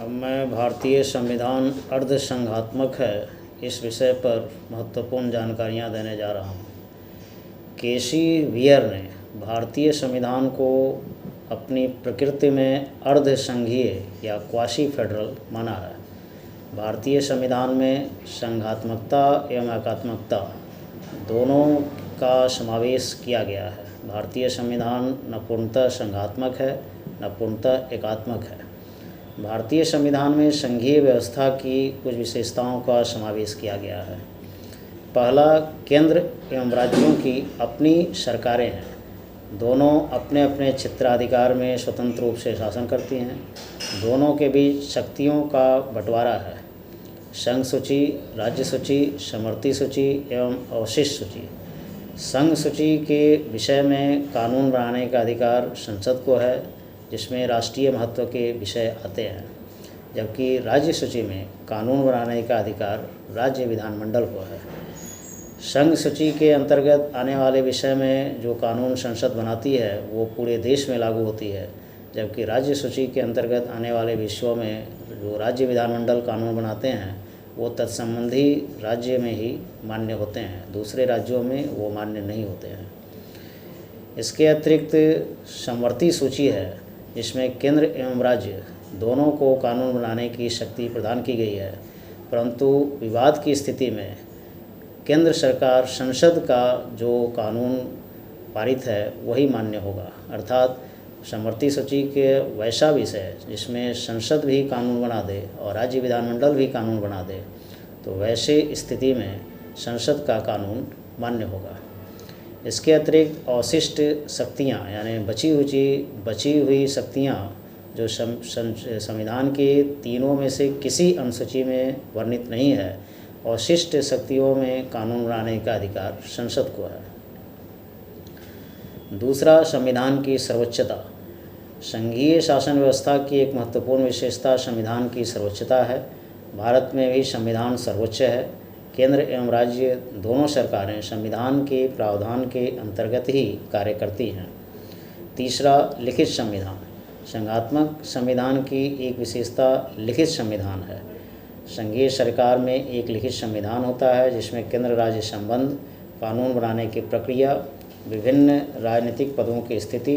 अब मैं भारतीय संविधान अर्धसंघात्मक है इस विषय पर महत्वपूर्ण जानकारियाँ देने जा रहा हूँ। केसी वियर ने भारतीय संविधान को अपनी प्रकृति में अर्धसंघीय या क्वासी फेडरल माना है। भारतीय संविधान में संघात्मकता एवं एकात्मकता दोनों का समावेश किया गया है। भारतीय संविधान न पूर्णतः संघात्मक है न पूर्णतः एकात्मक है। भारतीय संविधान में संघीय व्यवस्था की कुछ विशेषताओं का समावेश किया गया है। पहला, केंद्र एवं राज्यों की अपनी सरकारें हैं। दोनों अपने अपने क्षेत्राधिकार में स्वतंत्र रूप से शासन करती हैं। दोनों के बीच शक्तियों का बंटवारा है। संघ सूची, राज्य सूची, समवर्ती सूची एवं अवशिष्ट सूची। संघ सूची के विषय में कानून बनाने का अधिकार संसद को है, जिसमें राष्ट्रीय महत्व के विषय आते हैं, जबकि राज्य सूची में कानून बनाने का अधिकार राज्य विधानमंडल को है। संघ सूची के अंतर्गत आने वाले विषय में जो कानून संसद बनाती है वो पूरे देश में लागू होती है, जबकि राज्य सूची के अंतर्गत आने वाले विषयों में जो राज्य विधानमंडल कानून बनाते हैं वो तत्संबंधी राज्य में ही मान्य होते हैं, दूसरे राज्यों में वो मान्य नहीं होते हैं। इसके अतिरिक्त समवर्ती सूची है, जिसमें केंद्र एवं राज्य दोनों को कानून बनाने की शक्ति प्रदान की गई है, परंतु विवाद की स्थिति में केंद्र सरकार संसद का जो कानून पारित है वही मान्य होगा। अर्थात समवर्ती सूची के वैसा विषय जिसमें संसद भी कानून बना दे और राज्य विधानमंडल भी कानून बना दे, तो वैसे स्थिति में संसद का कानून मान्य होगा। इसके अतिरिक्त अवशिष्ट शक्तियाँ यानी बची हुई शक्तियाँ जो संविधान के तीनों में से किसी अनुसूची में वर्णित नहीं है, अवशिष्ट शक्तियों में कानून बनाने का अधिकार संसद को है। दूसरा, संविधान की सर्वोच्चता। संघीय शासन व्यवस्था की एक महत्वपूर्ण विशेषता संविधान की सर्वोच्चता है। भारत में भी संविधान सर्वोच्च है। केंद्र एवं राज्य दोनों सरकारें संविधान के प्रावधान के अंतर्गत ही कार्य करती हैं। तीसरा, लिखित संविधान। संघात्मक संविधान की एक विशेषता लिखित संविधान है। संघीय सरकार में एक लिखित संविधान होता है, जिसमें केंद्र राज्य संबंध, कानून बनाने की प्रक्रिया, विभिन्न राजनीतिक पदों की स्थिति,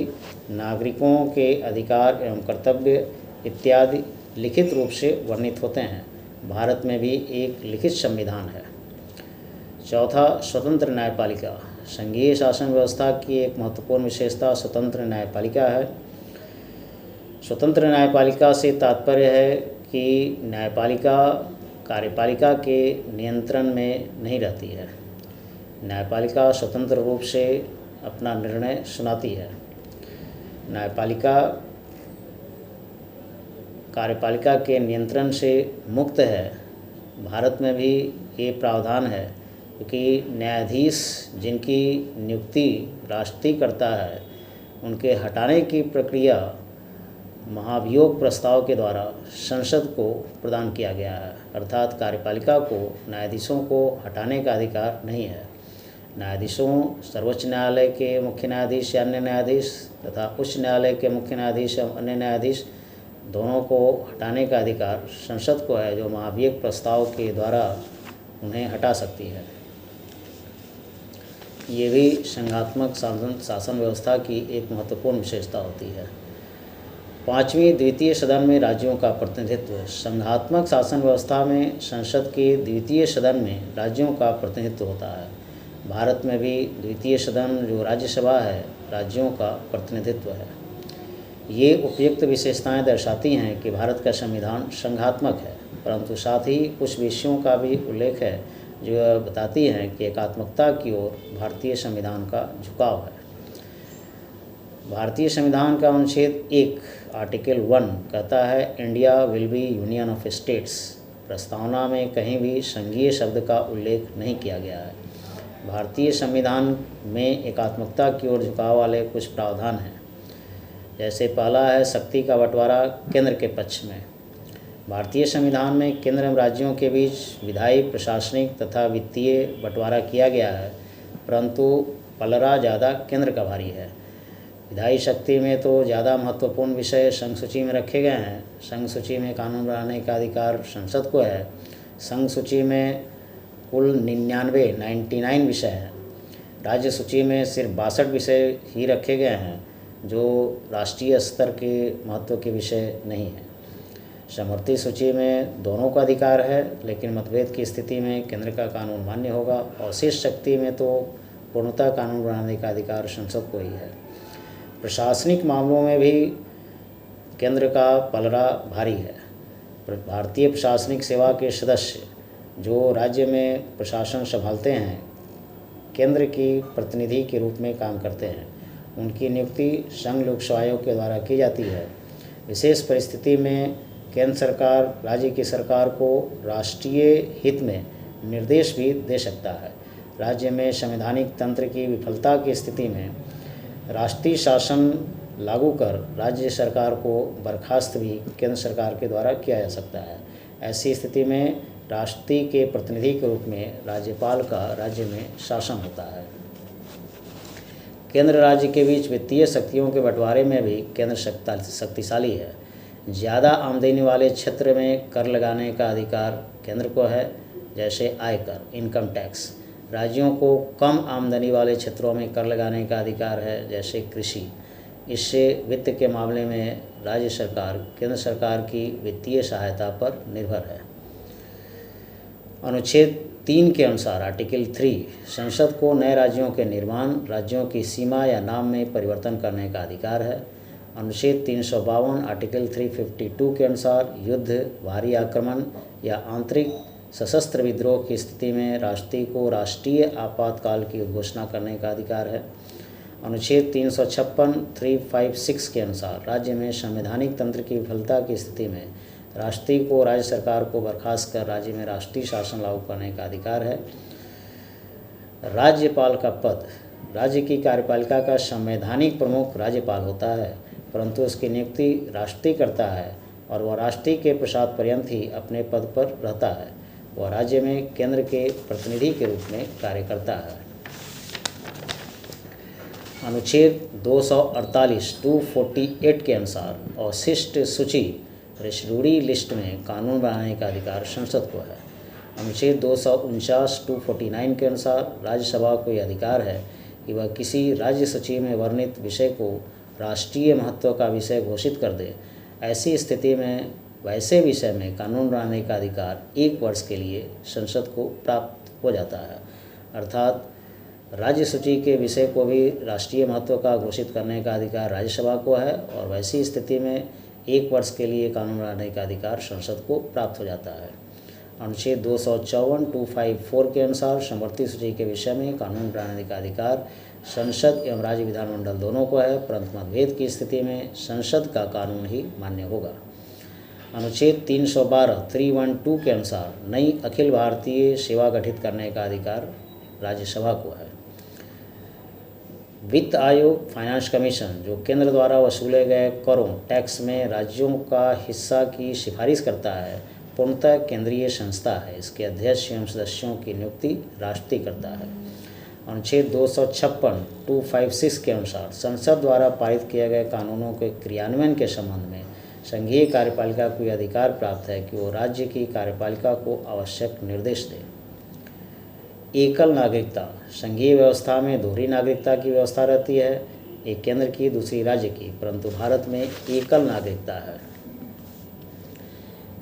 नागरिकों के अधिकार एवं कर्तव्य इत्यादि लिखित रूप से वर्णित होते हैं। भारत में भी एक लिखित संविधान है। चौथा, स्वतंत्र न्यायपालिका। संघीय शासन व्यवस्था की एक महत्वपूर्ण विशेषता स्वतंत्र न्यायपालिका है। स्वतंत्र न्यायपालिका से तात्पर्य है कि न्यायपालिका कार्यपालिका के नियंत्रण में नहीं रहती है। न्यायपालिका स्वतंत्र रूप से अपना निर्णय सुनाती है। न्यायपालिका कार्यपालिका के नियंत्रण से मुक्त है। भारत में भी ये प्रावधान है, क्योंकि न्यायाधीश जिनकी नियुक्ति राष्ट्रपति करता है, उनके हटाने की प्रक्रिया महाभियोग प्रस्ताव के द्वारा संसद को प्रदान किया गया है। अर्थात कार्यपालिका को न्यायाधीशों को हटाने का अधिकार नहीं है। न्यायाधीशों सर्वोच्च न्यायालय के मुख्य न्यायाधीश या अन्य न्यायाधीश तथा उच्च न्यायालय के मुख्य न्यायाधीश एवं अन्य न्यायाधीश दोनों को हटाने का अधिकार संसद को है, जो महाभियोग प्रस्ताव के द्वारा उन्हें हटा सकती है। ये भी संघात्मक शासन व्यवस्था की एक महत्वपूर्ण विशेषता होती है। पाँचवीं, द्वितीय सदन में राज्यों का प्रतिनिधित्व। संघात्मक शासन व्यवस्था में संसद के द्वितीय सदन में राज्यों का प्रतिनिधित्व होता है। भारत में भी द्वितीय सदन जो राज्यसभा है, राज्यों का प्रतिनिधित्व है। ये उपयुक्त विशेषताएं दर्शाती हैं कि भारत का संविधान संघात्मक है, परंतु साथ ही कुछ विषयों का भी उल्लेख है जो बताती हैं कि एकात्मकता की ओर भारतीय संविधान का झुकाव है। भारतीय संविधान का अनुच्छेद 1 आर्टिकल 1 कहता है, India will be union of states. प्रस्तावना में कहीं भी संघीय शब्द का उल्लेख नहीं किया गया है। भारतीय संविधान में एकात्मकता की ओर झुकाव वाले कुछ प्रावधान हैं। जैसे पहला है शक्ति का बंटवारा केंद्र के पक्ष में। भारतीय संविधान में केंद्र एवं राज्यों के बीच विधायी, प्रशासनिक तथा वित्तीय बंटवारा किया गया है, परंतु पलड़ा ज़्यादा केंद्र का भारी है। विधायी शक्ति में तो ज़्यादा महत्वपूर्ण विषय संघ सूची में रखे गए हैं। संघ सूची में कानून बनाने का अधिकार संसद को है। संघ सूची में कुल 99 विषय हैं। राज्य सूची में सिर्फ 62 विषय ही रखे गए हैं जो राष्ट्रीय स्तर के महत्व के विषय नहीं हैं। समवर्ती सूची में दोनों का अधिकार है, लेकिन मतभेद की स्थिति में केंद्र का कानून मान्य होगा। और शेष शक्ति में तो पूर्णतः कानून बनाने का अधिकार संसद को ही है। प्रशासनिक मामलों में भी केंद्र का पलड़ा भारी है। भारतीय प्रशासनिक सेवा के सदस्य जो राज्य में प्रशासन संभालते हैं, केंद्र की प्रतिनिधि के रूप में काम करते हैं। उनकी नियुक्ति संघ लोक सेवा आयोग के द्वारा की जाती है। विशेष परिस्थिति में केंद्र सरकार राज्य की सरकार को राष्ट्रीय हित में निर्देश भी दे सकता है। राज्य में संवैधानिक तंत्र की विफलता की स्थिति में राष्ट्रीय शासन लागू कर राज्य सरकार को बर्खास्त भी केंद्र सरकार के द्वारा किया जा सकता है। ऐसी स्थिति में राष्ट्रपति के प्रतिनिधि के रूप में राज्यपाल का राज्य में शासन होता है। केंद्र राज्य के बीच वित्तीय शक्तियों के बंटवारे में भी केंद्र शक्तिशाली है। ज़्यादा आमदनी वाले क्षेत्र में कर लगाने का अधिकार केंद्र को है, जैसे आयकर, इनकम टैक्स। राज्यों को कम आमदनी वाले क्षेत्रों में कर लगाने का अधिकार है, जैसे कृषि। इससे वित्त के मामले में राज्य सरकार केंद्र सरकार की वित्तीय सहायता पर निर्भर है। अनुच्छेद 3 के अनुसार आर्टिकल 3 संसद को नए राज्यों के निर्माण, राज्यों की सीमा या नाम में परिवर्तन करने का अधिकार है। अनुच्छेद 352 आर्टिकल 352 के अनुसार युद्ध, भारी आक्रमण या आंतरिक सशस्त्र विद्रोह की स्थिति में राष्ट्रपति को राष्ट्रीय आपातकाल की घोषणा करने का अधिकार है। अनुच्छेद 356 356 के अनुसार राज्य में संवैधानिक तंत्र की विफलता की स्थिति में राष्ट्रपति को राज्य सरकार को बर्खास्त कर राज्य में राष्ट्रीय शासन लागू करने का अधिकार है। राज्यपाल का पद राज्य की कार्यपालिका का संवैधानिक प्रमुख राज्यपाल होता है, परंतु उसकी नियुक्ति राष्ट्रपति करता है और वह राष्ट्रपति के प्रसाद पर्यंत ही अपने पद पर रहता है। वह राज्य में केंद्र के प्रतिनिधि के रूप में कार्य करता है। अनुच्छेद 248 248 के अनुसार अवशिष्ट सूची रेसिडुअरी लिस्ट में कानून बनाने का अधिकार संसद को है। अनुच्छेद 249 249 के अनुसार राज्यसभा को यह अधिकार है कि वह किसी राज्य सूची में वर्णित विषय को राष्ट्रीय महत्व का विषय घोषित कर दे। ऐसी स्थिति में वैसे विषय में कानून बनाने का अधिकार 1 वर्ष के लिए संसद को प्राप्त हो जाता है। अर्थात राज्य सूची के विषय को भी राष्ट्रीय महत्व का घोषित करने का अधिकार राज्यसभा को है और वैसी स्थिति में 1 वर्ष के लिए कानून बनाने का अधिकार संसद को प्राप्त हो जाता है। अनुच्छेद 254 254 के अनुसार समवर्ती सूची के विषय में कानून बनाने का अधिकार संसद एवं राज्य विधानमंडल दोनों को है, परंतु मतभेद की स्थिति में संसद का कानून ही मान्य होगा। अनुच्छेद 312 312 के अनुसार नई अखिल भारतीय सेवा गठित करने का अधिकार राज्यसभा को है। वित्त आयोग, फाइनेंस कमीशन जो केंद्र द्वारा वसूले गए करों टैक्स में राज्यों का हिस्सा की सिफारिश करता है, पूर्णतः केंद्रीय संस्था है। इसके अध्यक्ष एवं सदस्यों की नियुक्ति राष्ट्रपति करता है। अनुच्छेद 256 256 के अनुसार संसद द्वारा पारित किए गए कानूनों के क्रियान्वयन के संबंध में संघीय कार्यपालिका को यह अधिकार प्राप्त है कि वो राज्य की कार्यपालिका को आवश्यक निर्देश दे। एकल नागरिकता संघीय व्यवस्था में दोहरी नागरिकता की व्यवस्था रहती है, एक केंद्र की दूसरी राज्य की, परंतु भारत में एकल नागरिकता है।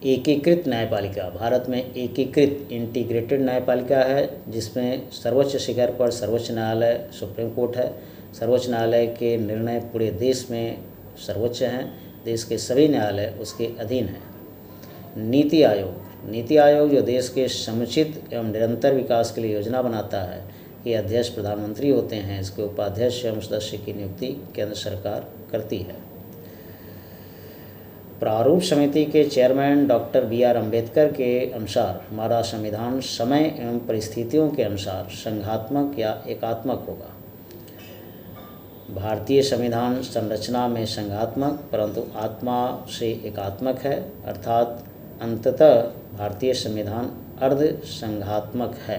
एकीकृत न्यायपालिका भारत में एकीकृत इंटीग्रेटेड न्यायपालिका है, जिसमें सर्वोच्च शिखर पर सर्वोच्च न्यायालय सुप्रीम कोर्ट है। सर्वोच्च न्यायालय के निर्णय पूरे देश में सर्वोच्च हैं। देश के सभी न्यायालय उसके अधीन हैं। नीति आयोग जो देश के समुचित एवं निरंतर विकास के लिए योजना बनाता है, ये अध्यक्ष प्रधानमंत्री होते हैं। इसके उपाध्यक्ष एवं सदस्य की नियुक्ति केंद्र सरकार करती है। प्रारूप समिति के चेयरमैन डॉक्टर BR अम्बेडकर के अनुसार हमारा संविधान समय एवं परिस्थितियों के अनुसार संघात्मक या एकात्मक होगा। भारतीय संविधान संरचना में संघात्मक परंतु आत्मा से एकात्मक है, अर्थात अंततः भारतीय संविधान अर्ध संघात्मक है।